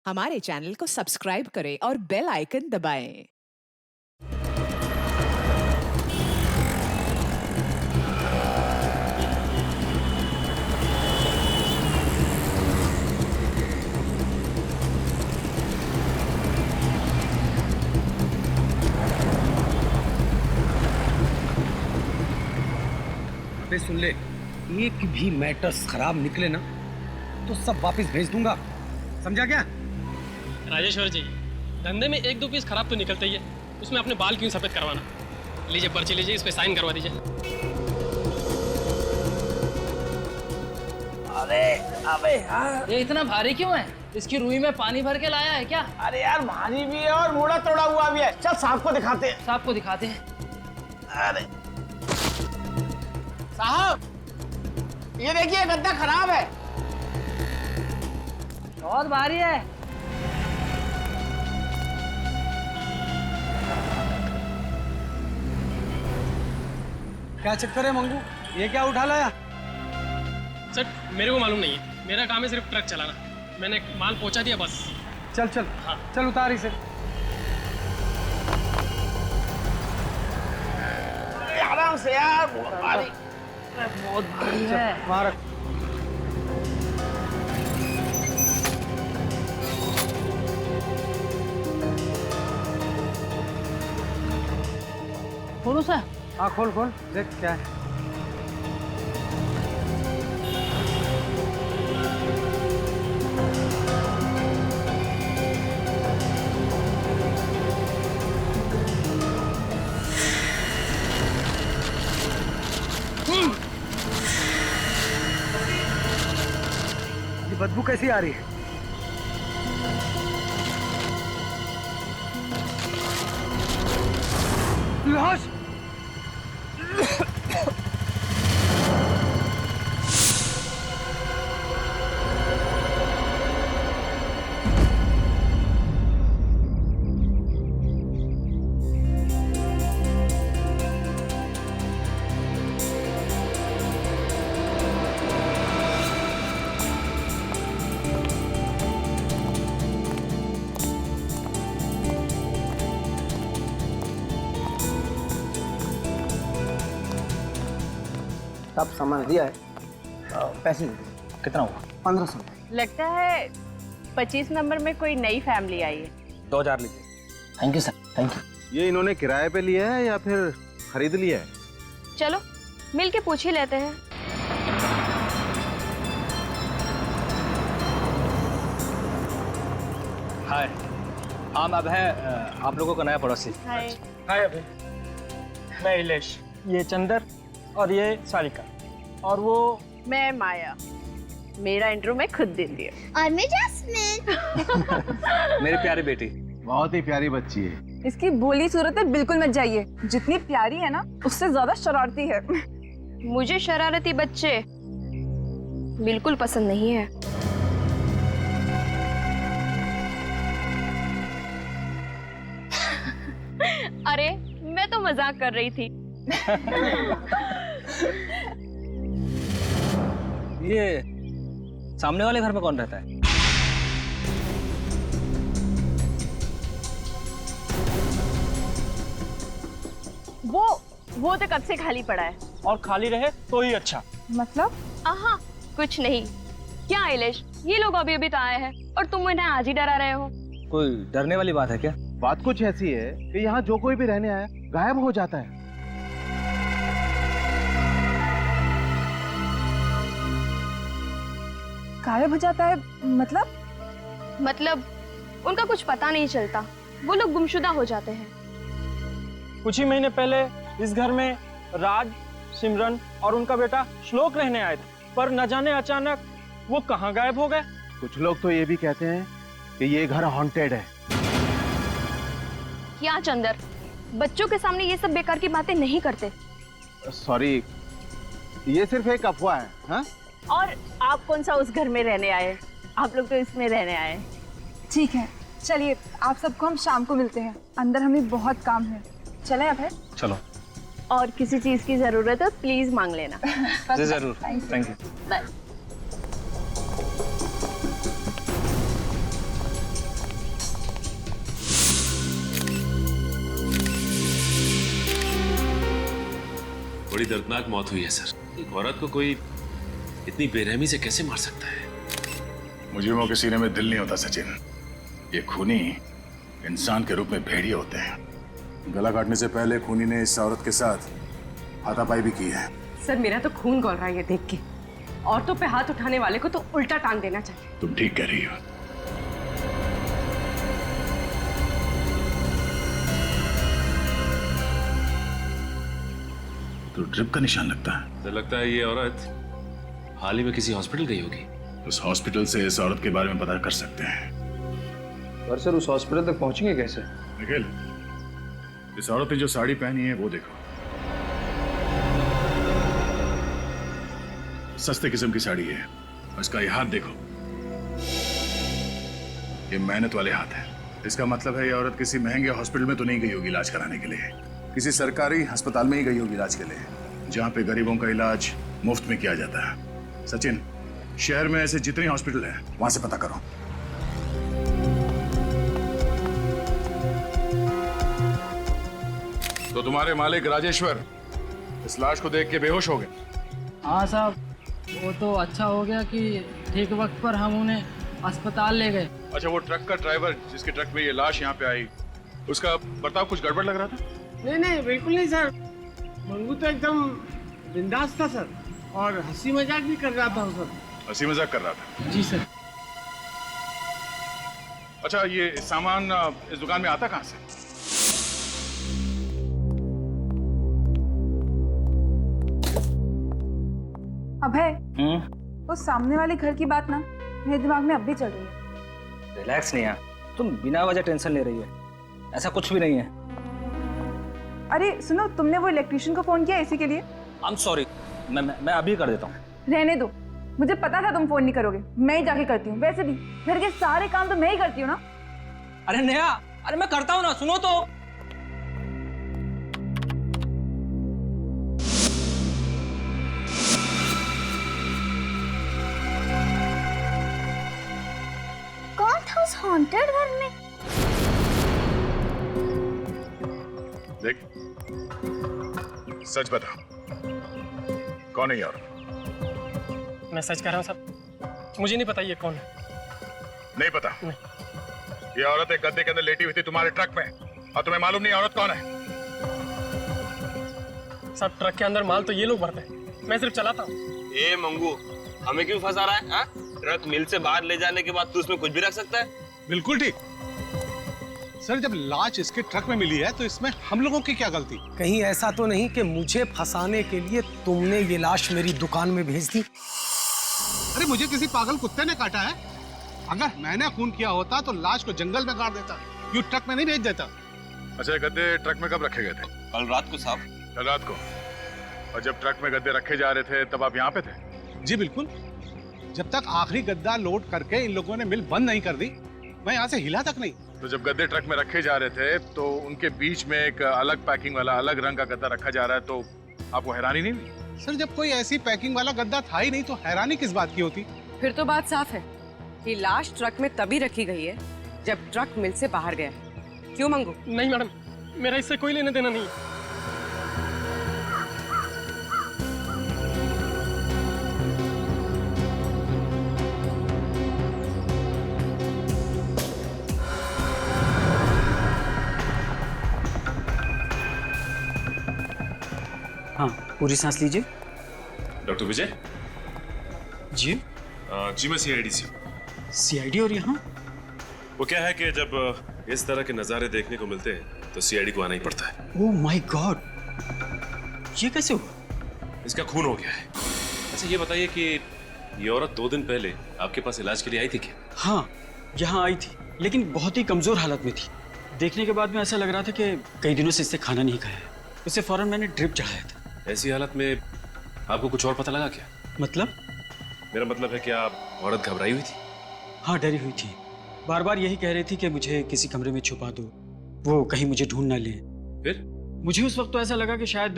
हमारे चैनल को सब्सक्राइब करें और बेल आइकन दबाएं। अबे सुन ले, एक भी मैटर्स खराब निकले ना तो सब वापस भेज दूंगा, समझा क्या? राजेश्वर जी, धंधे में एक दो पीस खराब तो निकलता ही है, उसमें अपने बाल क्यों सफेद करवाना। लीजिए पर्ची लीजिए, इस पे साइन करवा दीजिए। अरे अबे यार, ये इतना भारी क्यों है? इसकी रुई में पानी भर के लाया है क्या? अरे यार भारी भी है और मुड़ा तोड़ा हुआ भी है। चल साहब को दिखाते हैं। साहब को दिखाते हैं। अरे साहब, ये देखिए गद्दा खराब है। बहुत भारी है। क्या चक्कर है मंगू, ये क्या उठा लाया? सर मेरे को मालूम नहीं है, मेरा काम है सिर्फ ट्रक चलाना। मैंने माल पहुंचा दिया बस। चल चल हाँ। चल उतार इसे। आराम से यार, बहुत भारी। बहुत भारी है। वहाँ रख। खोलो सर। हाँ खोल खोल, देख क्या है। ये बदबू कैसी आ रही है? लाश! सब सामान दिया है, पैसे कितना हुआ? 1500। लगता है 25 नंबर में कोई नई फैमिली आई है। 2000 लीजिए। Thank you sir, thank you. ये इन्होंने किराए पे लिया है या फिर खरीद लिया है? चलो मिल के पूछ ही लेते हैं। हाय, हम अब है आप लोगों का नया पड़ोसी। हाय। हाय अभी, मैं इलेश, ये चंदर और ये सारिका, और वो मैं माया। मेरा इंट्रो मैं खुद देती हूँ। और मैं जैस्मिन। मेरी प्यारी बेटी। बहुत ही प्यारी बच्ची है। इसकी भोली सूरतें बिल्कुल मत जाइए। जितनी प्यारी है ना, उससे ज्यादा शरारती है। मुझे शरारती बच्चे बिल्कुल पसंद नहीं है। अरे मैं तो मजाक कर रही थी। ये सामने वाले घर में कौन रहता है? वो तो कब से खाली पड़ा है। और खाली रहे तो ही अच्छा। मतलब? आहा, कुछ नहीं। क्या इलेश, ये लोग अभी अभी तो आए हैं और तुम इन्हें आज ही डरा रहे हो। कोई डरने वाली बात है क्या? बात कुछ ऐसी है कि यहाँ जो कोई भी रहने आया गायब हो जाता है। गायब हो जाता है मतलब उनका कुछ पता नहीं चलता। वो लोग गुमशुदा हो जाते हैं। कुछ ही महीने पहले इस घर में राज, सिमरन और उनका बेटा श्लोक रहने आए थे, पर न जाने अचानक वो कहाँ गायब हो गए। कुछ लोग तो ये भी कहते हैं कि ये घर हॉन्टेड है। क्या चंदर, बच्चों के सामने ये सब बेकार की बातें नहीं करते। सॉरी, ये सिर्फ एक अफवाह है। हाँ? और आप कौन सा उस घर में रहने आए? आप लोग तो इसमें रहने आए। ठीक है, चलिए आप सबको हम शाम को मिलते हैं। अंदर हमें बहुत काम है। चलें अभय? चलो। और किसी चीज की जरूरत है प्लीज मांग लेना। जी जरूर, थैंक यू। बाय। बड़ी दर्दनाक मौत हुई है सर। एक औरत को कोई इतनी बेरहमी से कैसे मार सकता है? मुजरिमों के सीने में दिल नहीं होता सचिन। ये खूनी इंसान के रूप में भेड़िए होते हैं। गला काटने से पहले खूनी ने इस औरत के साथ हाथापाई भी की है। सर मेरा तो खून खौल रहा है ये देख के। औरतों पे हाथ उठाने वाले को तो उल्टा टांग देना चाहिए। तुम ठीक कह रही हो। तो ड्रिप का निशान लगता है। तो लगता है ये औरत हाल ही में किसी हॉस्पिटल गई होगी। उस हॉस्पिटल से इस औरत के बारे में पता कर सकते हैं। पर सर उस हॉस्पिटल तक पहुंचेंगे कैसे? निखिल, इस औरत ने जो साड़ी पहनी है वो देखो। सस्ते किस्म की साड़ी है। और इसका ये हाथ देखो, ये मेहनत वाले हाथ है। इसका मतलब है ये औरत किसी महंगे हॉस्पिटल में तो नहीं गई होगी इलाज कराने के लिए। किसी सरकारी अस्पताल में ही गई होगी इलाज के लिए, जहां पे गरीबों का इलाज मुफ्त में किया जाता है। सचिन, शहर में ऐसे जितने हॉस्पिटल हैं वहां से पता करो। तो तुम्हारे मालिक राजेश्वर इस लाश को देख के बेहोश हो गए? हाँ साहब, वो तो अच्छा हो गया कि ठीक वक्त पर हम उन्हें अस्पताल ले गए। अच्छा, वो ट्रक का ड्राइवर जिसके ट्रक में ये लाश यहाँ पे आई, उसका बर्ताव कुछ गड़बड़ लग रहा था? नहीं नहीं बिल्कुल नहीं सर, मंगू तो एकदम बिंदास था सर, और हंसी मजाक भी कर रहा था सर। हंसी मजाक कर रहा था? जी सर। अच्छा, ये सामान इस दुकान में आता कहाँ से? अभय, उस सामने वाले घर की बात ना मेरे दिमाग में अब भी चल रही है। रिलैक्स नेहा, तुम बिना वजह टेंशन ले रही है। ऐसा कुछ भी नहीं है। अरे सुनो, तुमने वो इलेक्ट्रिशियन को फोन किया इसी के लिए? आई एम सॉरी, मैं अभी कर देता हूँ। रहने दो, मुझे पता था तुम फोन नहीं करोगे। मैं ही जाके करती हूँ। वैसे भी घर के सारे काम तो मैं ही करती हूँ ना। अरे नेहा, अरे मैं करता हूँ ना, सुनो तो। कौन था उस हॉन्टेड घर में? देख, सच बता, कौन है ये औरत? मैं सच कह रहा हूँ साहब, मुझे नहीं पता ये कौन है। नहीं पता? ये औरत एक गद्दे के अंदर लेटी हुई थी तुम्हारे ट्रक में, और तुम्हें मालूम नहीं औरत कौन है? साहब, ट्रक के अंदर माल तो ये लोग भरते हैं, मैं सिर्फ चलाता हूँ। ए मंगू, हमें क्यों फंसा रहा है? ट्रक मिल से बाहर ले जाने के बाद तू उसमें कुछ भी रख सकता है? बिल्कुल ठीक सर, जब लाश इसके ट्रक में मिली है तो इसमें हम लोगों की क्या गलती? कहीं ऐसा तो नहीं कि मुझे फंसाने के लिए तुमने ये लाश मेरी दुकान में भेज दी? अरे मुझे किसी पागल कुत्ते ने काटा है। अगर मैंने खून किया होता तो लाश को जंगल में गाड़ देता, यूं ट्रक में नहीं भेज देता। अच्छा, ये गद्दे ट्रक में कब रखे गए थे? कल रात को साहब। कल रात को? और जब ट्रक में गद्दे रखे जा रहे थे तब आप यहाँ पे थे? जी बिल्कुल। जब तक आखिरी गद्दा लोड करके इन लोगों ने मिल बंद नहीं कर दी, मैं यहाँ से हिला तक नहीं। तो जब गद्दे ट्रक में रखे जा रहे थे तो उनके बीच में एक अलग पैकिंग वाला अलग रंग का गद्दा रखा जा रहा है, तो आपको हैरानी नहीं हुई? सर, जब कोई ऐसी पैकिंग वाला गद्दा था ही नहीं तो हैरानी किस बात की होती? फिर तो बात साफ है कि लाश ट्रक में तभी रखी गई है जब ट्रक मिल से बाहर गया है। क्यों मंगू? नहीं मैडम, मेरा इससे कोई लेना देना नहीं। हाँ, पूरी सांस लीजिए। डॉक्टर विजय? जी? जी मैं सीआईडी से हूँ। सीआईडी? और यहाँ? वो क्या है कि जब इस तरह के नज़ारे देखने को मिलते हैं तो सीआईडी को आना ही पड़ता है। ओह माय गॉड, ये कैसे हुआ? इसका खून हो गया है। अच्छा ये बताइए कि ये औरत 2 दिन पहले आपके पास इलाज के लिए आई थी क्या? हाँ, यहाँ आई थी, लेकिन बहुत ही कमजोर हालत में थी। देखने के बाद में ऐसा लग रहा था कि कई दिनों से इससे खाना नहीं खाया है। उसे फौरन मैंने ड्रिप चढ़ाया था। ऐसी हालत में आपको कुछ और पता लगा क्या? मतलब? मेरा मतलब है कि आप औरत घबराई हुई थी? हाँ, डरी हुई थी। बार बार यही कह रही थी कि मुझे किसी कमरे में छुपा दो, वो कहीं मुझे ढूंढ ना ले। फिर? मुझे उस वक्त तो ऐसा लगा कि शायद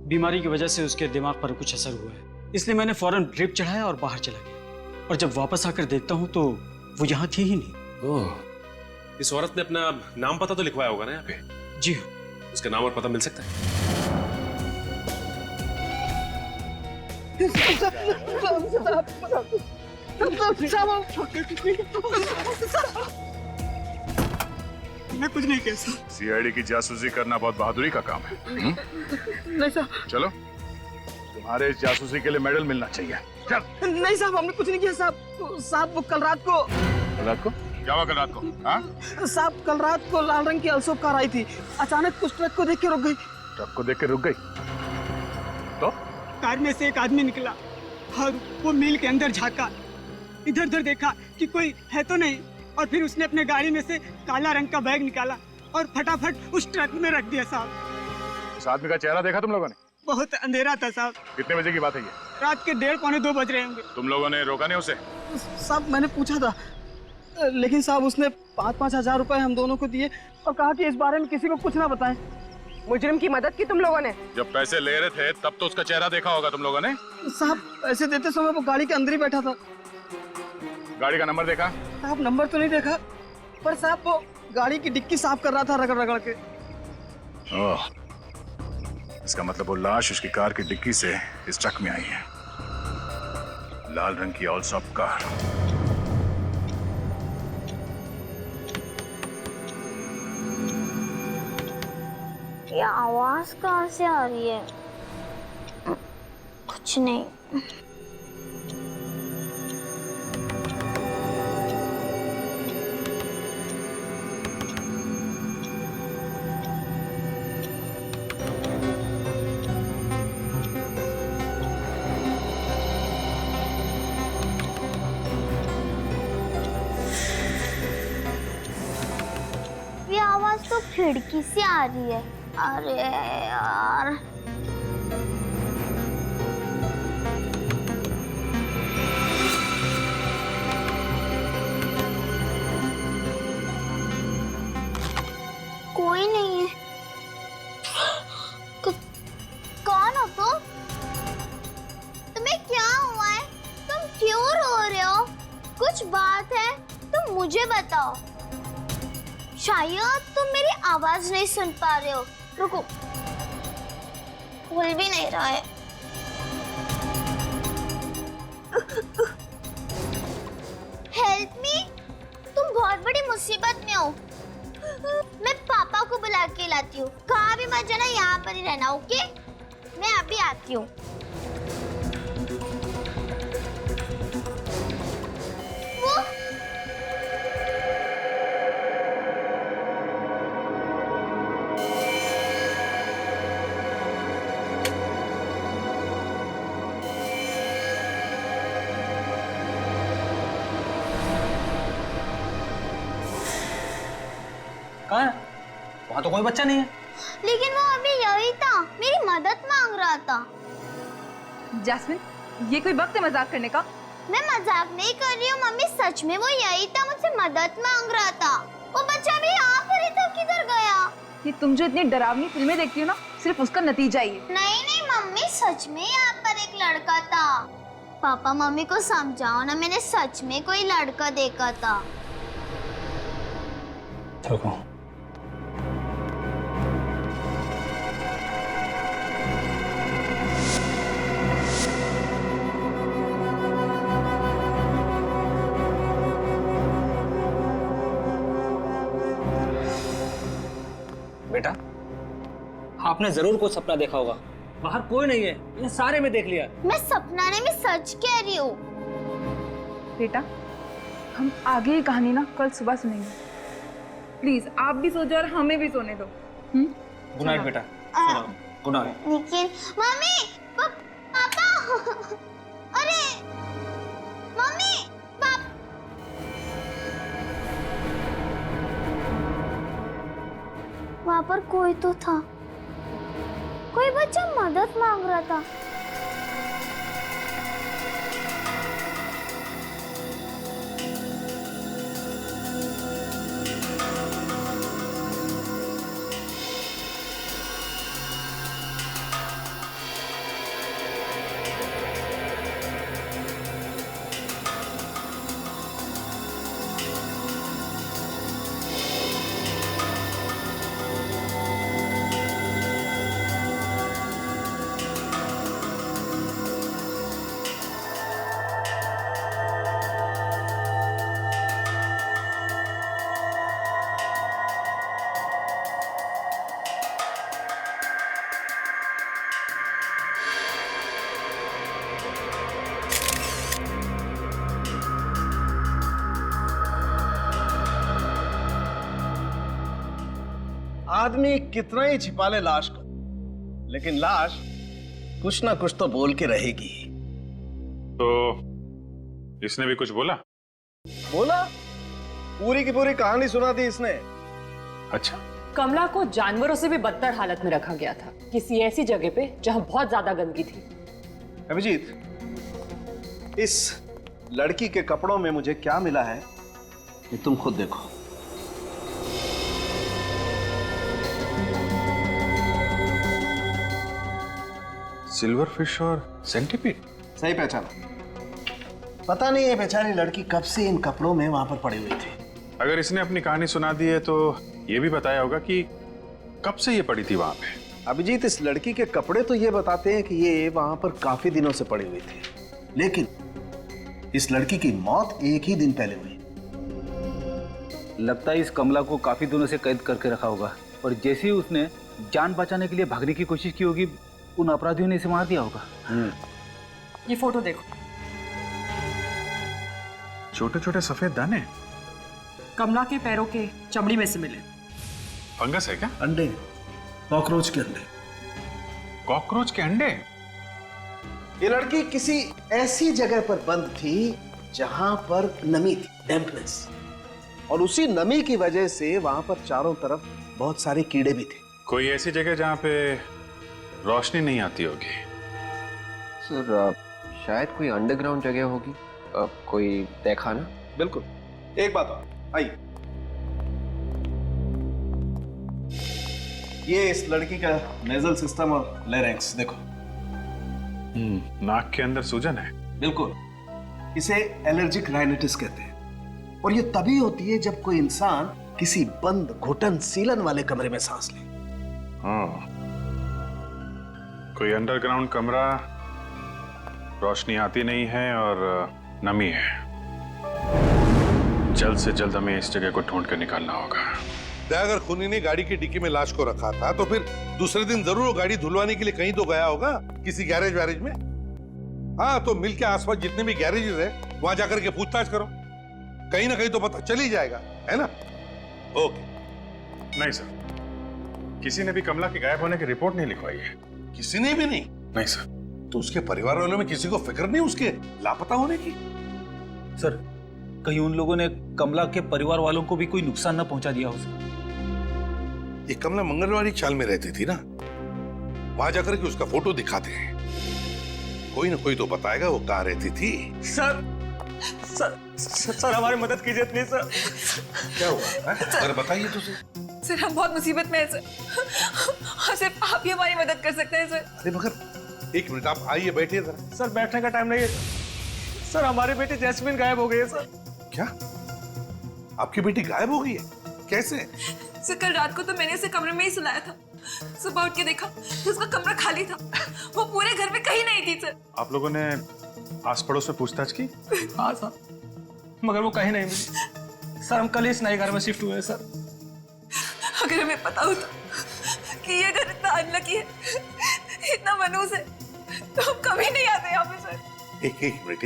बीमारी की वजह से उसके दिमाग पर कुछ असर हुआ है, इसलिए मैंने फौरन ड्रिप चढ़ाया और बाहर चला गया। और जब वापस आकर देखता हूँ तो वो यहाँ थी ही नहीं। ओह, इस औरत ने अपना नाम पता तो लिखवाया होगा ना यहाँ पे? जी हाँ। उसका नाम और पता मिल सकता है? मैं कुछ नहीं कह सकता। सीआईडी की जासूसी करना बहुत बहादुरी का काम है। नहीं साहब। चलो, तुम्हारे इस जासूसी के लिए मेडल मिलना चाहिए। चल। नहीं साहब, हमने कुछ नहीं किया साहब। साहब वो कल रात को क्या हुआ? कल रात को? हाँ? साहब कल रात को लाल रंग की अल्सोफ कार आई थी। अचानक उस ट्रक को देख के रुक गई। ट्रक को देख के रुक गई तो? कार में से एक आदमी निकला और वो मिल के अंदर झांका, इधर उधर देखा कि कोई है तो नहीं, और फिर उसने अपने गाड़ी में से काला रंग का बैग निकाला और फटाफट उस ट्रक में रख दिया साहब। उस आदमी का चेहरा देखा तुम लोगों ने? बहुत अंधेरा था साहब। कितने बजे की बात है ये? रात के 1:30 पौने 2 बज रहे होंगे। तुम लोगों ने रोका नहीं उसे? साहब मैंने पूछा था, लेकिन साहब उसने 5-5 हजार रुपए हम दोनों को दिए और कहा कि इस बारे में किसी को कुछ ना बताएं। मुजरिम की मदद की तुम लोगों ने? जब पैसे ले रहे थे तब तो उसका चेहरा देखा होगा तुम लोगों ने? साहब पैसे देते समय वो गाड़ी के अंदर ही बैठा था। गाड़ी का नंबर देखा? साहब नंबर तो नहीं देखा, पर साहब वो गाड़ी की डिक्की साफ कर रहा था रगड़ रगड़ के। ओह, इसका मतलब वो लाश उसकी कार की डिक्की से इस ट्रक में आई है। लाल रंग की ऑल्सॉप कार। ये आवाज कहाँ से आ रही है? कुछ नहीं। ये आवाज तो खिड़की से आ रही है। अरे यार, कोई नहीं है। कौन हो तुम? तुम्हें क्या हुआ है? तुम क्यों रो रहे हो? कुछ बात है तो मुझे बताओ। शायद तुम मेरी आवाज नहीं सुन पा रहे हो। रुको, खुल भी नहीं रहा है। हेल्प मी, तुम बहुत बड़ी मुसीबत में हो। मैं पापा को बुला के लाती हूँ। कहाँ भी मत जाना, यहाँ पर ही रहना, ओके? मैं अभी आती हूँ। कहाँ है? वहाँ तो कोई बच्चा नहीं है। लेकिन वो अभी यही था, मेरी मदद मांग रहा था। जैस्मिन, ये कोई वक्त है मजाक करने का? मैं मजाक नहीं कर रही हूँ मम्मी, सच में वो यही था, मुझसे मदद मांग रहा था। वो बच्चा भी यहाँ पर ही था, किधर गया? ये तुम जो इतनी डरावनी फिल्में देखती हो ना, सिर्फ उसका नतीजा ही है। नहीं नहीं मम्मी, सच में यहाँ पर एक लड़का था। पापा मम्मी को समझाओ ना, मैंने सच में कोई लड़का देखा था। रुको। बेटा, आपने जरूर कुछ सपना देखा होगा। बाहर कोई नहीं है, ये सारे में देख लिया। मैं सपना नहीं, मैं सच कह रही हूँ। बेटा, हम आगे की कहानी ना कल सुबह सुनेंगे। प्लीज आप भी सो जाओ और हमें भी सोने दो। गुड नाइट बेटा। Good night. लेकिन मम्मी, पापा, अरे मम्मी, वहाँ पर कोई तो था, कोई बच्चा मदद मांग रहा था। आदमी कितना ही छिपा ले लाश को, लेकिन लाश कुछ ना कुछ तो बोल के रहेगी। तो इसने भी कुछ बोला? बोला, पूरी की पूरी कहानी सुना दी इसने। अच्छा। कमला को जानवरों से भी बदतर हालत में रखा गया था, किसी ऐसी जगह पे जहां बहुत ज्यादा गंदगी थी। अभिजीत, इस लड़की के कपड़ों में मुझे क्या मिला है ये तुम खुद देखो। सिल्वर फिश और सेंटीपीड। सही पहचाना। पता नहीं ये बेचारी लड़की कब से इन कपड़ों में वहां पर पड़ी हुई थी। अगर इसने अपनी कहानी सुना दी है तो ये भी बताया होगा कि कब से ये पड़ी थी वहां पे। अभिजीत, इस लड़की के कपड़े तो ये बताते हैं कि ये वहां पर काफी दिनों से पड़ी हुई थी, लेकिन इस लड़की की मौत एक ही दिन पहले हुई। लगता है इस कमला को काफी दिनों से कैद करके रखा होगा और जैसे ही उसने जान बचाने के लिए भागने की कोशिश की होगी, उन अपराधियों ने इसे मार दिया होगा। ये फोटो देखो। छोटे छोटे सफेद दाने कमला के पैरों के चमड़ी में से मिले। फंगस है क्या? अंडे, कॉकरोच के अंडे। कॉकरोच के अंडे? ये लड़की किसी ऐसी जगह पर बंद थी जहां पर नमी थी, डैम्पनेस, और उसी नमी की वजह से वहां पर चारों तरफ बहुत सारे कीड़े भी थे। कोई ऐसी जगह जहां पे रोशनी नहीं आती होगी। सर शायद कोई अंडरग्राउंड जगह होगी, कोई देखा ना? बिल्कुल। एक बात और, आइए, ये इस लड़की का नेजल सिस्टम और लेरेंक्स देखो। नाक के अंदर सूजन है। बिल्कुल, इसे एलर्जिक राइनाइटिस कहते हैं, और ये तभी होती है जब कोई इंसान किसी बंद घुटन सीलन वाले कमरे में सांस ले। हाँ, कोई अंडरग्राउंड कमरा, रोशनी आती नहीं है और नमी है। जल्द से जल्द हमें इस जगह को ढूंढ कर निकालना होगा। अगर खूनी ने गाड़ी की डिक्की में लाश को रखा था तो फिर दूसरे दिन जरूर वो गाड़ी धुलवाने के लिए कहीं तो गया होगा, किसी गैरेज वैरेज में। हाँ, तो मिल के आसपास जितने भी गैरेजेस है वहां जाकर के पूछताछ करो, कहीं ना कहीं तो पता चल ही जाएगा, है ना? ओके। नहीं सर, किसी ने भी कमला के गायब होने की रिपोर्ट नहीं लिखवाई है। किसी ने भी नहीं? नहीं सर। तो उसके परिवार वालों में किसी को फिक्र नहीं उसके लापता होने की? सर, कहीं उन लोगों ने कमला के परिवार वालों को भी कोई नुकसान न पहुंचा दिया हो सर? ये कमला मंगलवारी चाल में रहती थी ना, वहां जाकर के उसका फोटो दिखाते हैं, कोई ना कोई तो बताएगा वो कहाँ रहती थी। सर सर सर हमारी मदद कीजिए प्लीज सर। क्या हुआ? अगर बताइए तो सर, हम बहुत मुसीबत में हैं सर, और सिर्फ आप ही हमारी मदद कर सकते हैं सर। अरे मगर एक मिनट, आप आइए, बैठिए जरा। सर बैठने का टाइम नहीं है सर, हमारी बेटी जैस्मिन गायब हो गई है सर। क्या? आपकी बेटी गायब हो गई है? कैसे? सर, कल रात को तो मैंने उसे कमरे में ही सुलाया था, सुबह उठ के देखा तो उसका कमरा खाली था, वो पूरे घर में कहीं नहीं थी सर। आप लोगों ने आस पड़ोस में पूछताछ की? हाँ सर, मगर वो कहीं नहीं मिली सर। हम कल ही इस नए घर में शिफ्ट हुए सर। अगर हमें पता होता कि ये घर इतना अनलकी है, इतना मनूस है, तो हम कभी नहीं आते यहाँ पे सर। एक मिनट।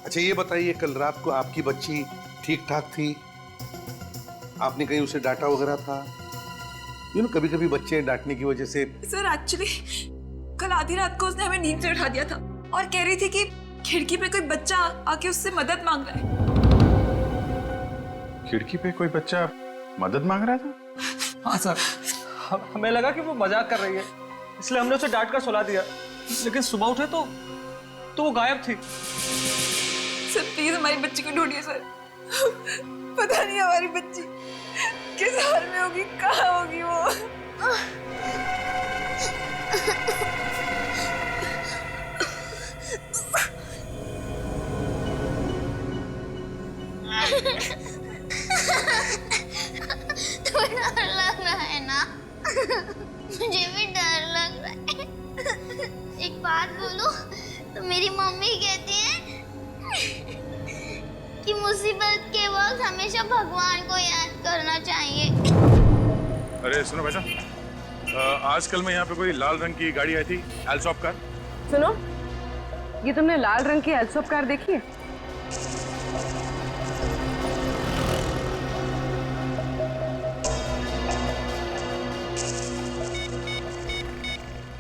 अच्छा ये बताइए, कल रात को आपकी बच्ची ठीक ठाक थी? आपने कहीं उसे डांटा वगैरह था? कभी कभी बच्चे डांटने की वजह से। सर एक्चुअली कल आधी रात को उसने हमें नींद से उठा दिया था और कह रही थी कि खिड़की पे कोई बच्चा आके उससे मदद मांग रहा है। खिड़की पे कोई बच्चा मदद मांग रहा था? हाँ सर, हमें लगा कि वो मजाक कर रही है, इसलिए हमने उसे डांट कर सुला दिया, लेकिन सुबह उठे तो वो गायब थी। सर प्लीज हमारी बच्ची को ढूंढिए सर, पता नहीं हमारी बच्ची किस हाल में होगी, कहाँ होगी वो। तुम्हें डर लग रहा है ना? मुझे भी डर लग रहा है। एक बात बोलूं तो मेरी मम्मी कहती है कि मुसीबत के वक्त हमेशा भगवान को याद करना चाहिए। अरे सुनो बेटा, आजकल में यहाँ पे कोई लाल रंग की गाड़ी आई थी, एल्सॉप कार। सुनो, ये तुमने लाल रंग की एल्सॉप कार देखी है?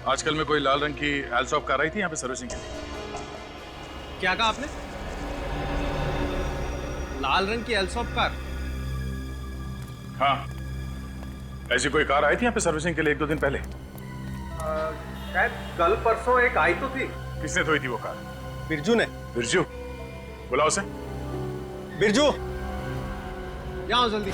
आजकल में कोई लाल रंग की एल्सॉप कार आई थी यहाँ पे सर्विसिंग के लिए? क्या कहा आपने? लाल रंग की एल्सॉप कार? हाँ, ऐसी कोई कार आई थी यहाँ पे सर्विसिंग के लिए 1-2 दिन पहले? शायद कल परसों एक आई तो थी। किसने धोई थी वो कार? बिरजू ने। बिरजू? बुलाओ उसे। बिरजू, यहाँ आओ जल्दी।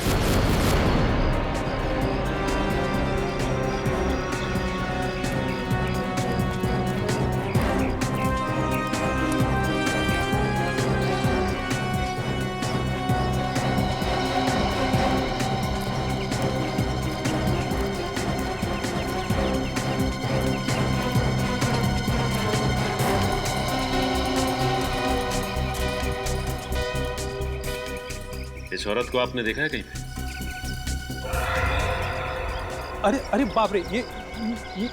इस औरत को आपने देखा है कहीं पे? अरे अरे बाप रे,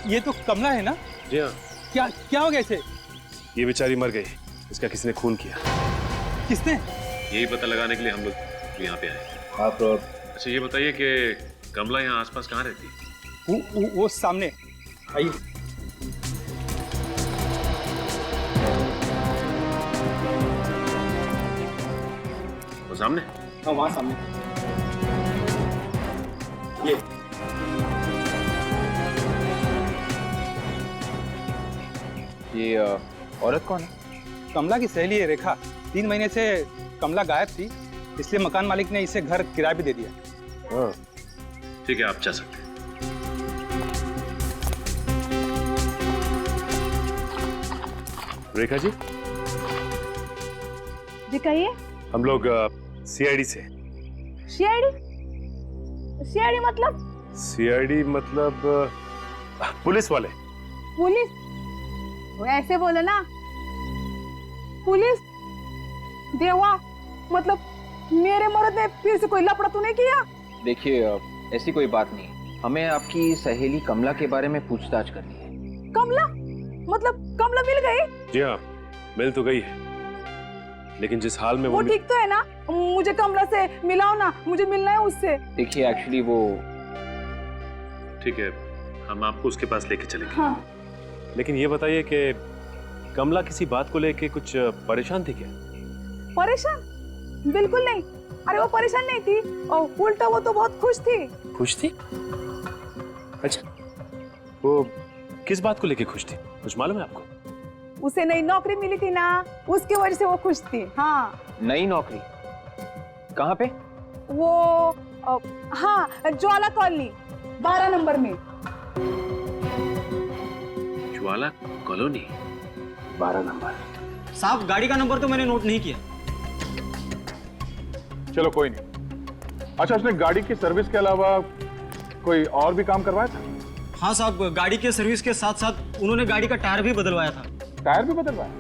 ये तो कमला है ना? जी हाँ। क्या हो गया इसे? ये बेचारी मर गई, इसका किसी ने खून किया। किसने? यही पता लगाने के लिए हम लोग यहाँ पे आए। आप अच्छा ये बताइए कि कमला यहाँ आसपास कहाँ रहती है? वो सामने आइए। वो सामने? हाँ वहाँ सामने। ये औरत कौन है? कमला की सहेली है रेखा। 3 महीने से कमला गायब थी, इसलिए मकान मालिक ने इसे घर किराए पे दे दिया। ठीक है, आप जा सकते हैं। रेखा जी? जी कहिए। हम लोग सीआईडी से। सीआईडी? सीआईडी मतलब? सीआईडी मतलब पुलिस वाले। पुलिस? वो ऐसे बोले ना, पुलिस। देवा, मतलब मेरे मर्द ने फिर से कोई लफड़ा तो नहीं किया? देखिए ऐसी कोई बात नहीं, हमें आपकी सहेली कमला के बारे में पूछताछ करनी है। कमला? मतलब कमला मिल गई? जी हाँ, मिल तो गई है, लेकिन जिस हाल में वो ठीक तो है ना? मुझे कमला से मिलाओ ना, मुझे मिलना है उससे। देखिए एक्चुअली वो ठीक है, हम आपको उसके पास लेके चलेंगे। हाँ। लेकिन ये बताइए कि कमला किसी बात को लेके कुछ परेशान थी क्या? परेशान? बिल्कुल नहीं। अरे वो परेशान नहीं थी, और उल्टा वो तो बहुत खुश थी। खुश थी? अच्छा, वो किस बात को लेके खुश थी, कुछ मालूम है आपको? उसे नई नौकरी मिली थी ना, उसके वजह से वो खुश थी। हाँ। नई नौकरी? कहाँ पे? वो हाँ, ज्वाला कॉलोनी 12 नंबर में। ज्वाला कॉलोनी 12 नंबर। साहब गाड़ी का नंबर तो मैंने नोट नहीं किया। चलो कोई नहीं। अच्छा, उसने गाड़ी की सर्विस के अलावा कोई और भी काम करवाया था? हाँ साहब, गाड़ी के सर्विस के साथ साथ उन्होंने गाड़ी का टायर भी बदलवाया था। टायर भी बदलवाया?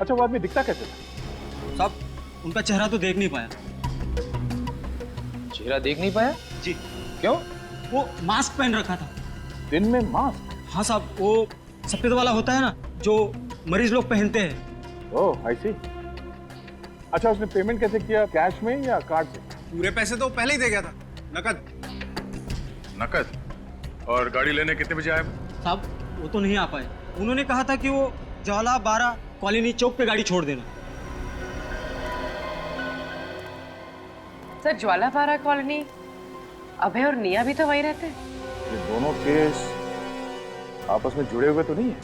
अच्छा, वो आदमी दिखता कैसे था? साहब उनका चेहरा तो देख नहीं पाया। चेहरा देख नहीं पाया? जी। क्यों? वो मास्क पहन रखा था। दिन में मास्क? हाँ साहब, वो सफेद वाला होता है ना जो मरीज लोग पहनते हैं। ओह आई सी। अच्छा, उसने पेमेंट कैसे किया, कैश में या कार्ड से? पूरे पैसे तो पहले ही दे गया था, नकद। नकद? और गाड़ी लेने कितने बजे आया? साहब वो तो नहीं आ पाए, उन्होंने कहा था कि वो ज्वाला 12 कॉलोनी चौक पे गाड़ी छोड़ देना। सर ज्वाला 12 कॉलोनी अभय और निया भी तो वहीं रहते हैं। ये दोनों केस आपस में जुड़े हुए तो नहीं है?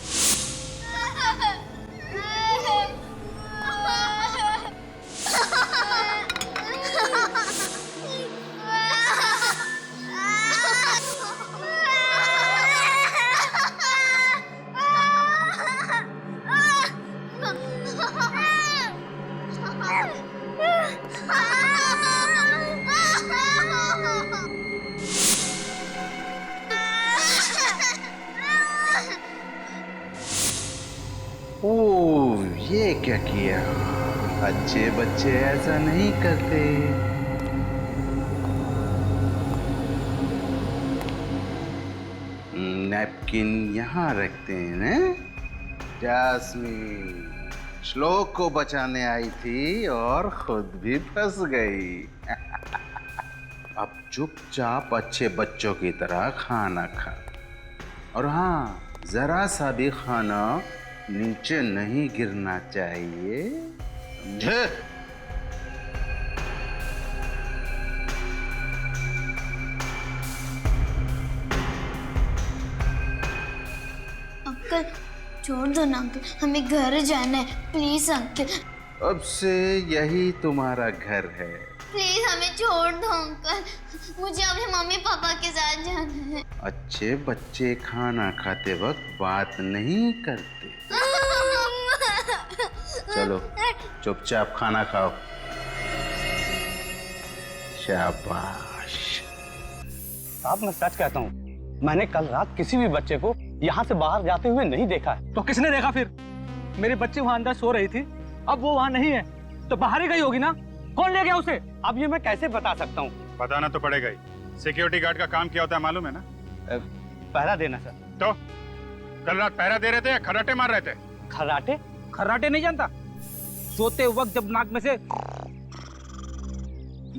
ओह, ये क्या किया? अच्छे बच्चे ऐसा नहीं करते। नैपकिन यहाँ रखते हैं ना? जास्मीन श्लोक को बचाने आई थी और खुद भी फंस गई। अब चुपचाप अच्छे बच्चों की तरह खाना खा। और हाँ, जरा सा भी खाना नीचे नहीं गिरना चाहिए, समझे? अंकल छोड़ दो ना अंकल, हमें घर जाना है, प्लीज अंकल। अब से यही तुम्हारा घर है। प्लीज हमें छोड़ दो अंकल, मुझे अपने मम्मी पापा के साथ जाना है। अच्छे बच्चे खाना खाते वक्त बात नहीं करते। चलो चुपचाप खाना खाओ। शाबाश। साहब मैं सच कहता हूँ, मैंने कल रात किसी भी बच्चे को यहाँ से बाहर जाते हुए नहीं देखा है। तो किसने देखा फिर? मेरी बच्ची वहां अंदर सो रही थी, अब वो वहां नहीं है तो बाहर ही गई होगी ना। कौन ले गया उसे? अब ये मैं कैसे बता सकता हूँ? बताना तो पड़ेगा ही। सिक्योरिटी गार्ड का काम क्या होता है मालूम है ना? पहरा देना सर। तो कल रात पहरा दे रहे थे या खर्राटे मार रहे थे? खर्राटे? खर्राटे नहीं जानता? सोते वक्त जब नाक में से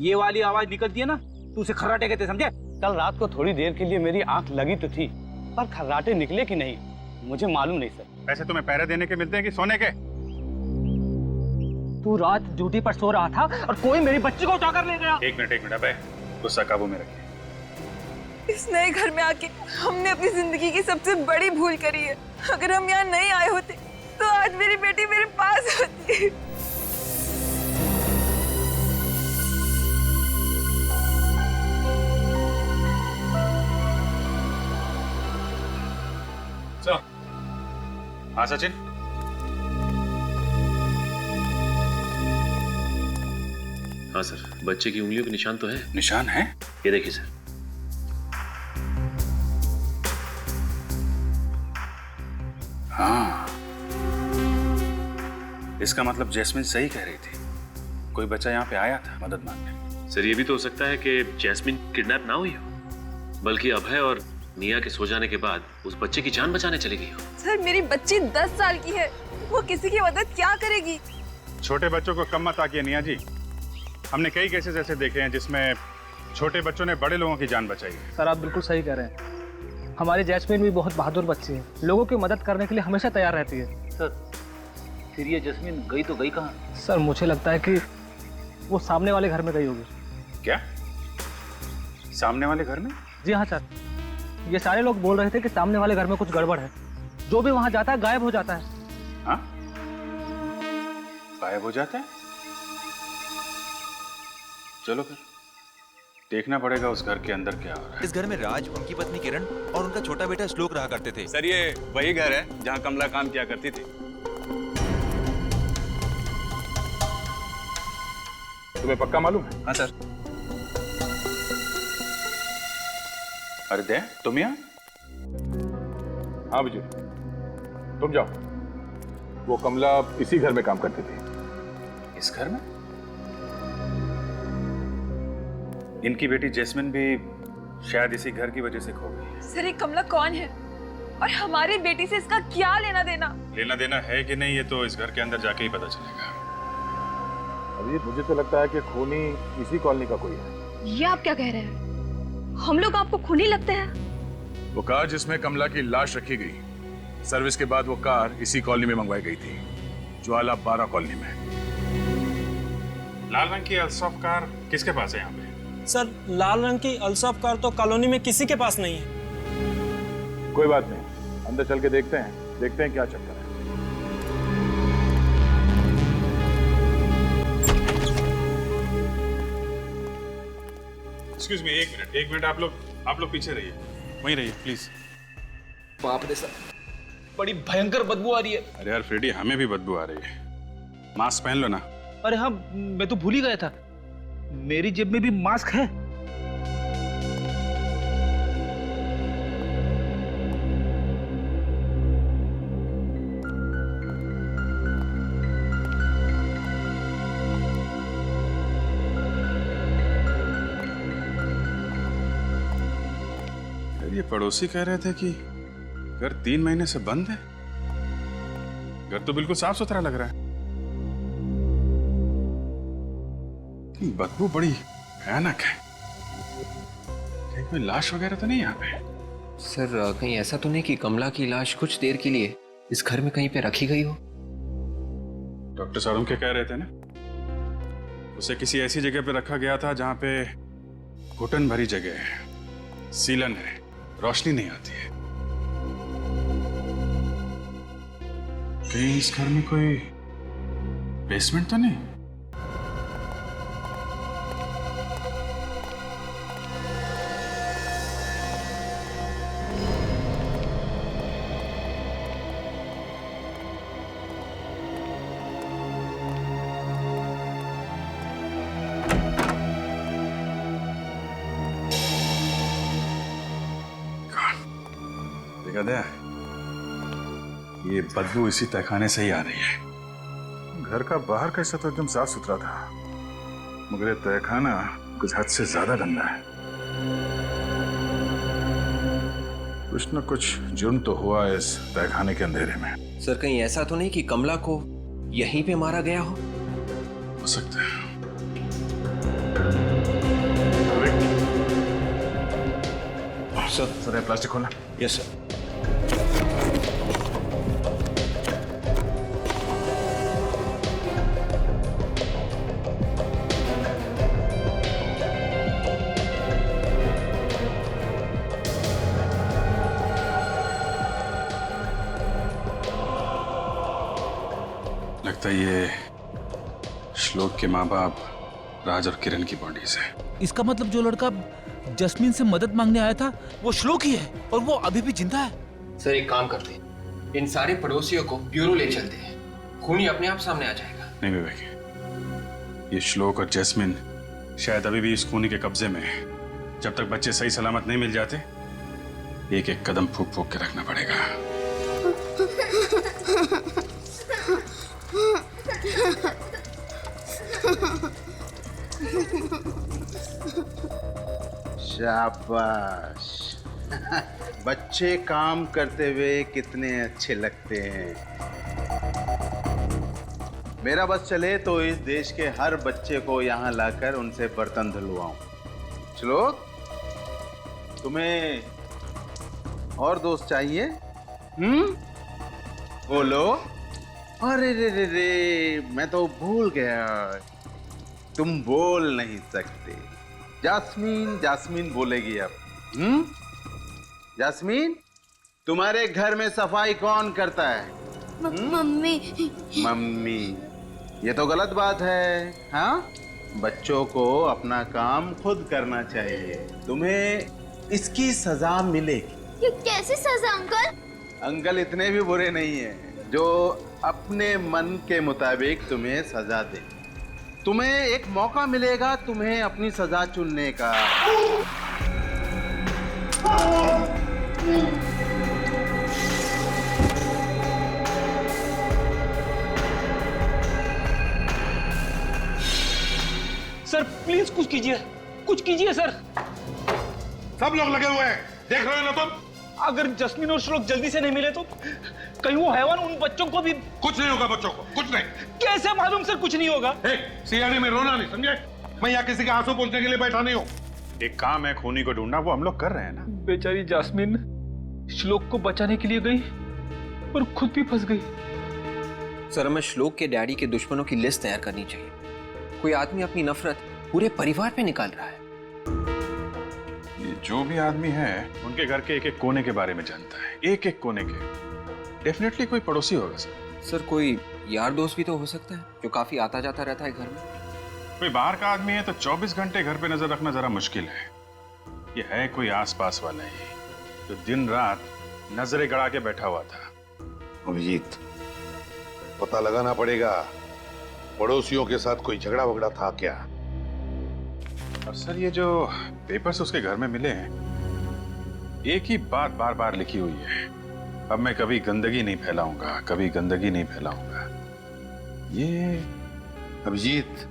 ये वाली आवाज निकलती है ना, तो उसे खर्राटे कहते, समझे? कल रात को थोड़ी देर के लिए मेरी आंख लगी तो थी, पर खर्राटे निकले कि नहीं मुझे मालूम नहीं सर। पैसे तुम्हें पहरा देने के मिलते हैं कि सोने के? तू रात ड्यूटी पर सो रहा था और कोई मेरी बच्ची को उठाकर ले गया। एक मिनट अबे, गुस्सा काबू में रखिए। इस नए घर में आके हमने अपनी जिंदगी की सबसे बड़ी भूल करी है। अगर हम यहाँ नहीं आए होते तो आज मेरी बेटी मेरे पास होती। हाँ सचिन, हाँ सर, बच्चे की उंगलियों के निशान तो है। निशान है? ये देखिए सर। हाँ, इसका मतलब जैस्मिन सही कह रही थी, कोई बच्चा यहाँ पे आया था मदद मांगने। सर ये भी तो हो सकता है कि जैस्मिन किडनैप ना हुई हो, बल्कि अभय और निया के सो जाने के बाद उस बच्चे की जान बचाने चली गई हो। सर मेरी बच्ची 10 साल की है, वो किसी की मदद क्या करेगी? छोटे बच्चों को कम मत आकिए निया जी। हमने कई केसेस ऐसे देखे हैं जिसमें छोटे बच्चों ने बड़े लोगों की जान बचाई है। सर आप बिल्कुल सही कह रहे हैं। हमारी जैस्मिन भी बहुत बहादुर बच्ची है, लोगों की मदद करने के लिए हमेशा तैयार रहती है। सर फिर ये जैस्मिन गई तो गई कहाँ? सर मुझे लगता है कि वो सामने वाले घर में गई होगी। क्या? सामने वाले घर में? जी हाँ सर, ये सारे लोग बोल रहे थे कि सामने वाले घर में कुछ गड़बड़ है। जो भी वहां जाता है गायब हो जाता है। हाँ? गायब हो जाता है? चलो फिर देखना पड़ेगा उस घर के अंदर क्या हो रहा है। इस घर में राज, उनकी पत्नी किरण और उनका छोटा बेटा श्लोक रहा करते थे। सर ये वही घर है जहाँ कमला काम किया करती थी। तुम्हें पक्का मालूम है? हाँ सर। अरे दे, तुम यहाँ? हाँ बुजुर्ग, तुम जाओ। वो कमला इसी घर में काम करती थी। इस घर में? इनकी बेटी जैस्मिन भी शायद इसी घर की वजह से खो गई। सर ये कमला कौन है और हमारी बेटी से इसका क्या लेना देना? लेना देना है कि नहीं ये तो इस घर के अंदर जाके ही पता चलेगा। अभी मुझे तो लगता है कि खूनी इसी कॉलोनी का कोई है। ये आप क्या कह रहे हैं? हम लोग आपको खूनी लगते हैं? वो कार जिसमें कमला की लाश रखी गई, सर्विस के बाद वो कार इसी कॉलोनी में मंगवाई गई थी, ज्वाला 12 कॉलोनी में। लाल रंग की अल्सॉफ कार किसके पास है यहाँ पे? सर लाल रंग की अल्सॉफ कार तो कॉलोनी में किसी के पास नहीं है। कोई बात नहीं, अंदर चल के देखते हैं क्या चक्कर है। एक्सक्यूज मी, एक मिनट आप लोग पीछे रहिए, वहीं रहिए प्लीज। बाप रे सर, बड़ी भयंकर बदबू आ रही है। अरे यार फ्रेडी, हमें भी बदबू आ रही है। मास्क पहन लो ना। अरे हाँ, मैं तो भूल ही गया था, मेरी जेब में भी मास्क है। ये पड़ोसी कह रहे थे कि घर 3 महीने से बंद है। घर तो बिल्कुल साफ सुथरा लग रहा है, बदबू बड़ी भयानक है। कहीं कोई लाश वगैरह तो नहीं यहाँ पे? सर कहीं ऐसा तो नहीं कि कमला की लाश कुछ देर के लिए इस घर में कहीं पे रखी गई हो? डॉक्टर सारूम के कह रहे थे ना, उसे किसी ऐसी जगह पे रखा गया था जहां पे घुटन भरी जगह है, सीलन है, रोशनी नहीं आती है। कहीं इस घर में कोई बेसमेंट तो नहीं? देखा दया, ये बदबू इसी तहखाने से ही आ रही है। घर का बाहर कैसा तो एकदम साफ सुथरा था, मगर ये तहखाना कुछ हद से ज्यादा गंदा है। कुछ न कुछ जुर्म तो हुआ है इस तहखाने के अंधेरे में। सर कहीं ऐसा तो नहीं कि कमला को यहीं पे मारा गया हो सकता है। सर प्लास्टिक खोलना। Yes sir. लगता है ये श्लोक के माँ बाप राज और किरण की बॉडीज है। इसका मतलब जो लड़का जस्मीन से मदद मांगने आया था वो श्लोक ही है और वो अभी भी जिंदा है। सर एक काम करते हैं, इन सारे पड़ोसियों को ब्यूरो ले चलते हैं, खूनी अपने आप सामने आ जाएगा। नहीं विवेक, ये श्लोक और जैस्मिन शायद अभी भी इस खूनी के कब्जे में है। जब तक बच्चे सही सलामत नहीं मिल जाते, एक एक कदम फूक फूक के रखना पड़ेगा। शाबाश। बच्चे काम करते हुए कितने अच्छे लगते हैं। मेरा बस चले तो इस देश के हर बच्चे को यहाँ लाकर उनसे बर्तन धुलवाऊं। चलो, तुम्हें और दोस्त चाहिए? बोलो। अरे रे रे रे, मैं तो भूल गया, तुम बोल नहीं सकते। जास्मीन जास्मीन बोलेगी अब। जास्मीन, तुम्हारे घर में सफाई कौन करता है? मम्मी। मम्मी, ये तो गलत बात है। हाँ, बच्चों को अपना काम खुद करना चाहिए। तुम्हें इसकी सजा मिलेगी। ये कैसी सजा अंकल? अंकल इतने भी बुरे नहीं है जो अपने मन के मुताबिक तुम्हें सजा दे। तुम्हें एक मौका मिलेगा तुम्हें अपनी सजा चुनने का। सर प्लीज कुछ कीजिए, कुछ कीजिए सर। सब लोग लगे हुए हैं, देख रहे हो ना तुम? अगर जस्मीन और श्लोक जल्दी से नहीं मिले तो कहीं वो हैवान उन बच्चों को भी। कुछ नहीं होगा बच्चों को, कुछ नहीं। कैसे मालूम सर कुछ नहीं होगा? सियाने में रोना नहीं, समझे? मैं यहाँ किसी के आंसू पोंछने के लिए बैठा नहीं हूँ। एक काम है खूनी को ढूंढना, वो हम लोग कर रहे हैं ना। बेचारी जास्मीन श्लोक को बचाने के लिए गई और खुद भी फंस गई। सर हमें श्लोक के डैडी के दुश्मनों की लिस्ट तैयार करनी चाहिए। कोई आदमी अपनी नफरत पूरे परिवार पे निकाल रहा है। ये जो भी आदमी है उनके घर के एक एक कोने के बारे में जानता है, एक एक कोने के। डेफिनेटली कोई पड़ोसी होगा सर। सर कोई यार दोस्त भी तो हो सकता है जो काफी आता जाता रहता है घर में। कोई बाहर का आदमी है तो 24 घंटे घर पे नजर रखना जरा मुश्किल है। ये है कोई आसपास वाला ही जो दिन रात नजरें गड़ा के बैठा हुआ था। अभिजीत, पता लगाना पड़ेगा पड़ोसियों के साथ कोई झगड़ा वगड़ा था क्या? और सर ये जो पेपर्स उसके घर में मिले हैं, एक ही बात बार बार लिखी हुई है, अब मैं कभी गंदगी नहीं फैलाऊंगा, कभी गंदगी नहीं फैलाऊंगा। ये अभिजीत,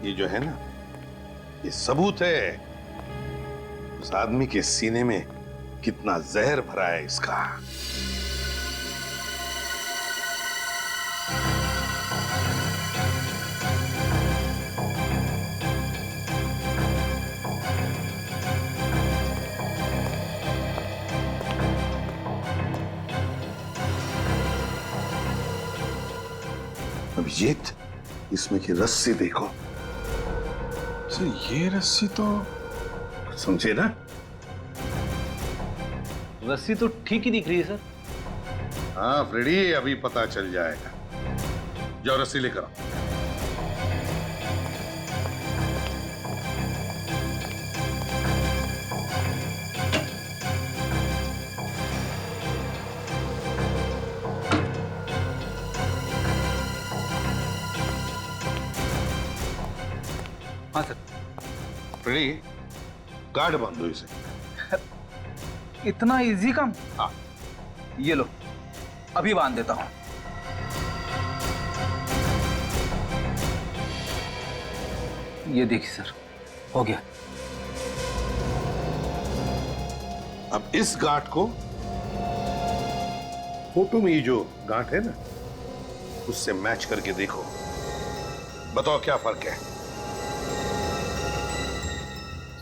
ये जो है ना, ये सबूत है उस आदमी के सीने में कितना जहर भरा है इसका। अभिजीत, इसमें की रस्सी देखो। सर ये रस्सी तो समझे ना? रस्सी तो ठीक ही दिख रही है सर। हाँ फ्रेडी, अभी पता चल जाएगा। जाओ रस्सी लेकर आओ। हाँ सर। फ्रेडी, गार्ड बांध दो इसे। इतना इजी काम? हाँ। ये लो, अभी बांध देता हूं। ये देखिए सर, हो गया। अब इस गांठ को फोटो में ये जो गांठ है ना, उससे मैच करके देखो। बताओ क्या फर्क है?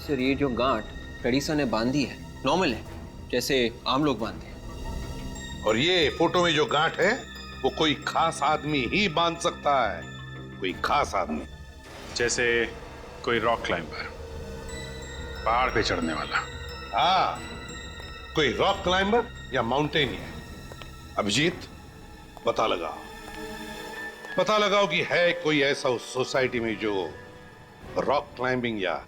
सर ये जो गांठ फ्रेडी सर ने बांधी है नॉर्मल है, जैसे आम लोग बांधते हैं। और ये फोटो में जो गांठ है वो कोई खास आदमी ही बांध सकता है। कोई खास आदमी, जैसे कोई रॉक क्लाइंबर, पहाड़ पे चढ़ने वाला। हाँ, कोई रॉक क्लाइंबर या माउंटेनियर। अभिजीत, पता लगाओ कि है कोई ऐसा उस सोसाइटी में जो रॉक क्लाइंबिंग या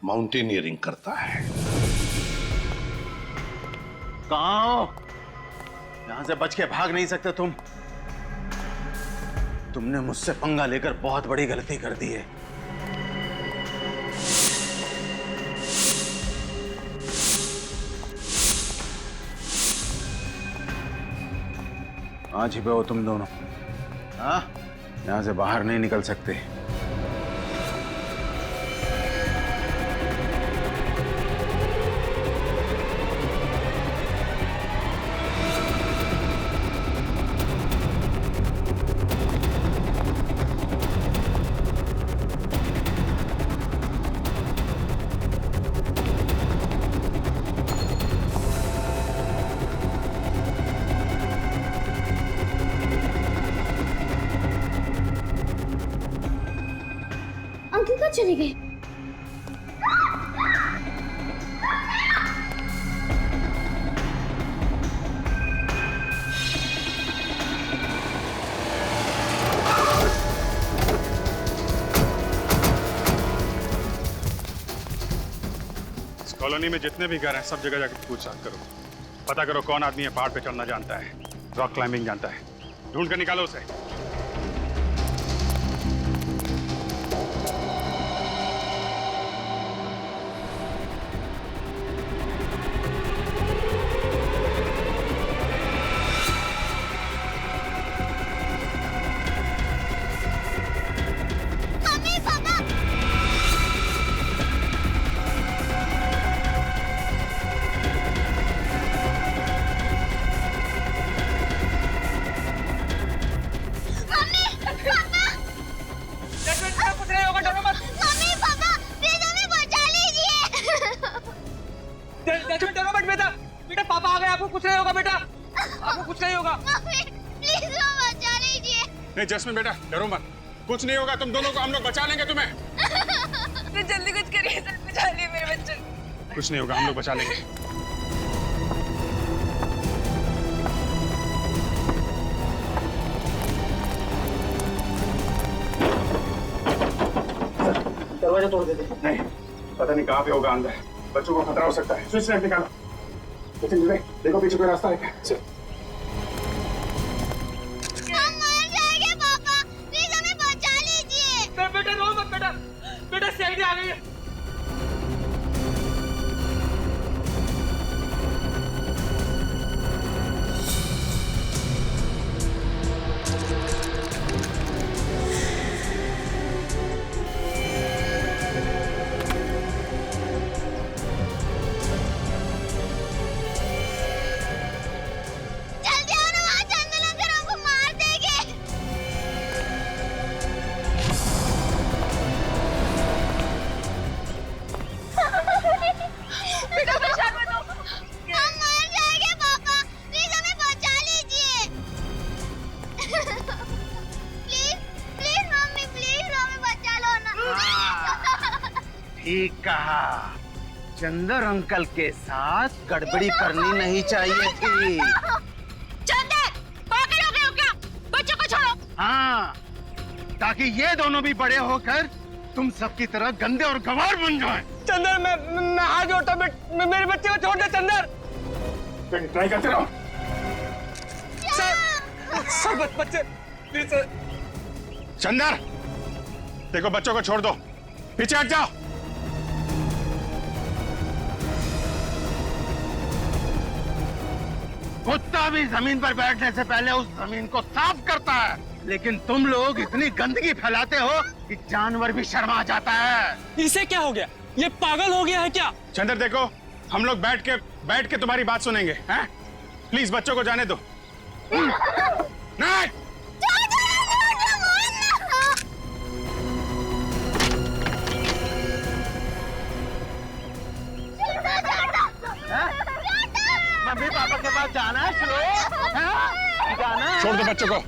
माउंटेनियरिंग करता है। कहां हो? यहां से बच के भाग नहीं सकते तुम। तुमने मुझसे पंगा लेकर बहुत बड़ी गलती कर दी है। आज ही पे हो तुम दोनों। हाँ? यहां से बाहर नहीं निकल सकते। अंकल कहाँ चले गए? इस कॉलोनी में जितने भी घर हैं सब जगह जाकर पूछताछ करो। पता करो कौन आदमी है पहाड़ पे चढ़ना जानता है, रॉक क्लाइंबिंग जानता है। ढूंढ कर निकालो उसे। बेटा पापा आ गए, आपको कुछ नहीं होगा बेटा, आपको कुछ नहीं होगा। प्लीज बचा लीजिए। नहीं जैस्मिन बेटा डरो मत, कुछ नहीं होगा। तुम दोनों को हम लोग बचा लेंगे तुम्हें। तो जल्दी कुछ करिए सर, बचा लिए मेरे बच्चे। कुछ नहीं होगा, हम लोग बचा लेंगे। दरवाजा तोड़ देते। नहीं, पता नहीं कहाँ पे होगा अंदर। बच्चों को खतरा हो सकता है। स्विच लाइट निकालो। देखो पीछे कोई रास्ता है क्या? हम मर जाएंगे पापा, प्लीज हमें बचा लीजिए। बेटा रो मत बेटा, बेटा सीआईडी आ गई है। ठीक कहा। चंदर अंकल के साथ गड़बड़ी करनी नहीं चाहिए थी। चंदर, पागल हो गए हो क्या? बच्चों को छोड़ो। हाँ, ताकि ये दोनों भी बड़े होकर तुम सबकी तरह गंदे और गंवार बन जाएं। चंदर, मैं हाथ जोड़ता हूं, मेरे बच्चे को छोड़ दे चंदर। ट्राई करते रहो। सर बच्चे प्लीज सर। चंदर, देखो बच्चों को छोड़ दो, पीछे हट जाओ। कुत्ता भी जमीन पर बैठने से पहले उस जमीन को साफ करता है, लेकिन तुम लोग इतनी गंदगी फैलाते हो कि जानवर भी शर्मा जाता है। इसे क्या हो गया? ये पागल हो गया है क्या? चंदर देखो, हम लोग बैठ के तुम्हारी बात सुनेंगे, हैं? प्लीज बच्चों को जाने दो। नहीं। मम्मी पापा के पास जाना है श्लोक? जाना है? छोड़ दो बच्चों को,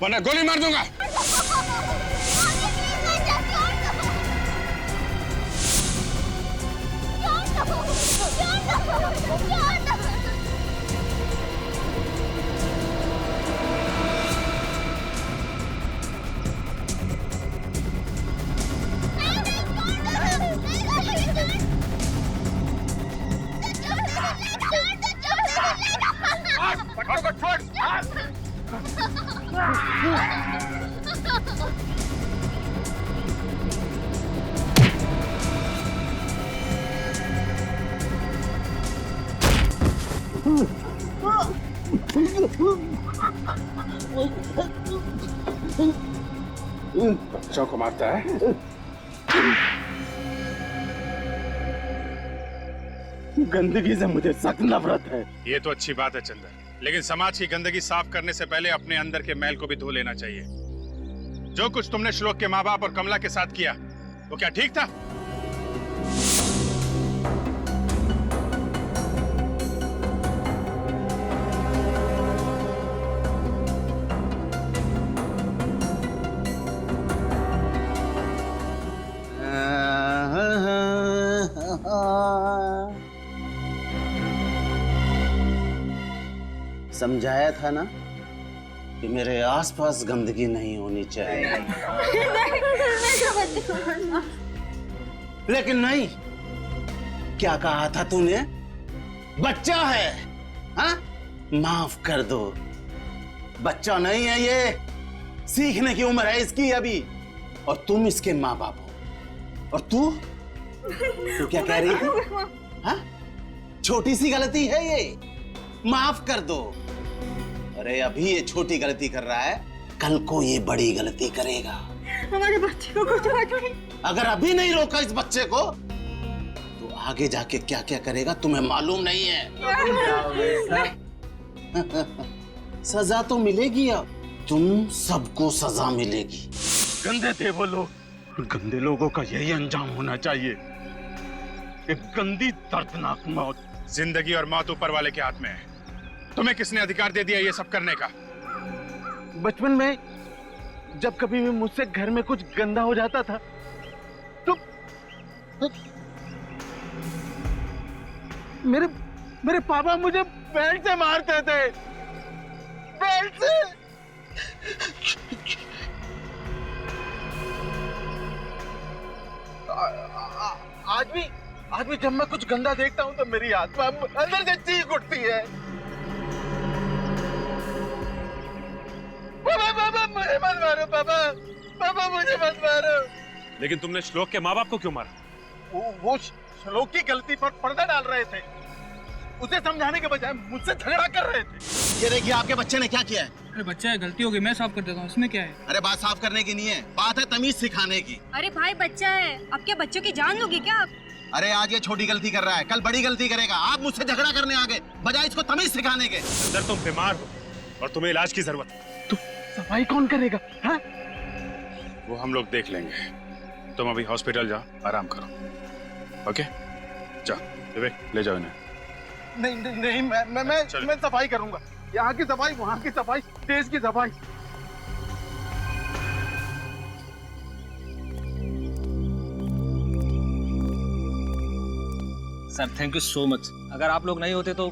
वरना गोली मार दूंगा। बच्चों को छोड़। बच्चों को मारता है। गंदगी से मुझे सख्त नफरत है। ये तो अच्छी बात है चंदर, लेकिन समाज की गंदगी साफ करने से पहले अपने अंदर के मैल को भी धो लेना चाहिए। जो कुछ तुमने श्लोक के माँ बाप और कमला के साथ किया, वो क्या ठीक था? समझाया था ना कि मेरे आसपास गंदगी नहीं होनी चाहिए। लेकिन नहीं, क्या कहा था तूने? बच्चा है, हाँ? माफ कर दो, बच्चा नहीं है ये, सीखने की उम्र है इसकी अभी, और तुम इसके माँ बाप हो। और तू क्या कह रही थी? हाँ? छोटी सी गलती है ये, माफ कर दो। अरे अभी ये छोटी गलती कर रहा है, कल को ये बड़ी गलती करेगा। हमारे बच्चे को कुछ नहीं। अगर अभी नहीं रोका इस बच्चे को, तो आगे जाके क्या क्या करेगा तुम्हें मालूम नहीं है। सजा तो मिलेगी, अब तुम सबको सजा मिलेगी। गंदे थे वो लोग, गंदे लोगों का यही अंजाम होना चाहिए, एक गंदी दर्दनाक मौत। जिंदगी और मौत ऊपर वाले के हाथ में है। तुम्हें किसने अधिकार दे दिया ये सब करने का? बचपन में जब कभी भी मुझसे घर में कुछ गंदा हो जाता था तो मेरे पापा मुझे बेल्ट से मारते थे, बेल्ट से। आज भी जब मैं कुछ गंदा देखता हूँ तो मेरी आत्मा अंदर से चीख उठती है। पापा मुझे मत मारो, पापा मुझे मत मारो। लेकिन तुमने श्लोक के माँ बाप को क्यों मारा? वो श्लोक की गलती पर पर्दा डाल रहे थे, उसे समझाने के बजाय मुझसे झगड़ा कर रहे थे। ये देखिए आपके बच्चे ने क्या किया है। अरे बच्चा है, गलती हो गई, मैं साफ कर देता हूँ, इसमें क्या है? अरे बात साफ करने की नहीं है, बात है तमीज सिखाने की। अरे भाई बच्चा है, अब क्या बच्चों की जान लोगे क्या आप? अरे आज ये छोटी गलती कर रहा है, कल बड़ी गलती करेगा। आप मुझसे झगड़ा करने आ गए बजाय इसको तमीज सिखाने के। अंदर तुम बीमार हो और तुम्हें इलाज की जरूरत है। सफाई कौन करेगा? हाँ? वो हम लोग देख लेंगे। तुम अभी हॉस्पिटल जाओ, आराम करो। ओके, जाओ विवेक, ले जाओ इन्हें। नहीं, मैं सफाई करूंगा। यहाँ की सफाई, वहाँ की सफाई, देश की सफाई। Sir thank you so much. अगर आप लोग नहीं होते तो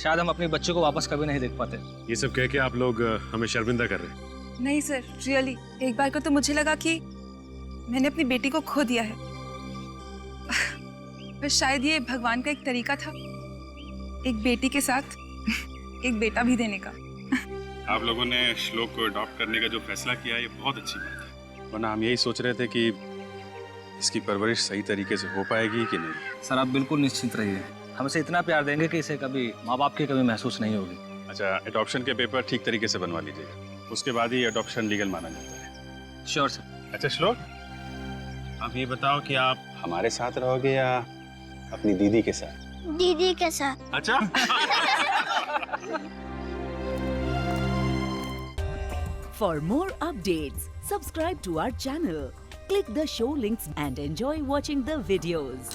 शायद हम अपने बच्चे को वापस कभी नहीं देख पाते। ये सब कह के आप लोग हमें शर्मिंदा कर रहे हैं। नहीं सर, रियली एक बार को तो मुझे लगा कि मैंने अपनी बेटी को खो दिया है, पर शायद ये भगवान का एक तरीका था एक बेटी के साथ एक बेटा भी देने का। आप लोगों ने श्लोक को अडॉप्ट करने का जो फैसला किया ये बहुत अच्छी बात है, वरना हम यही सोच रहे थे कि इसकी परवरिश सही तरीके से हो पाएगी कि नहीं। सर आप बिल्कुल निश्चिंत रहिए, हम इसे इतना प्यार देंगे कि इसे कभी माँ बाप की कमी महसूस नहीं होगी। अच्छा, अडॉप्शन के पेपर ठीक तरीके से बनवा लीजिएगा, उसके बाद ही अडॉप्शन लीगल माना जाता है। Sure sir. अच्छा श्लोक, आप ये बताओ कि आप हमारे साथ रहोगे या अपनी दीदी के साथ? दीदी के साथ। अच्छा। For more updates, subscribe to our channel, click the show links and enjoy watching the videos.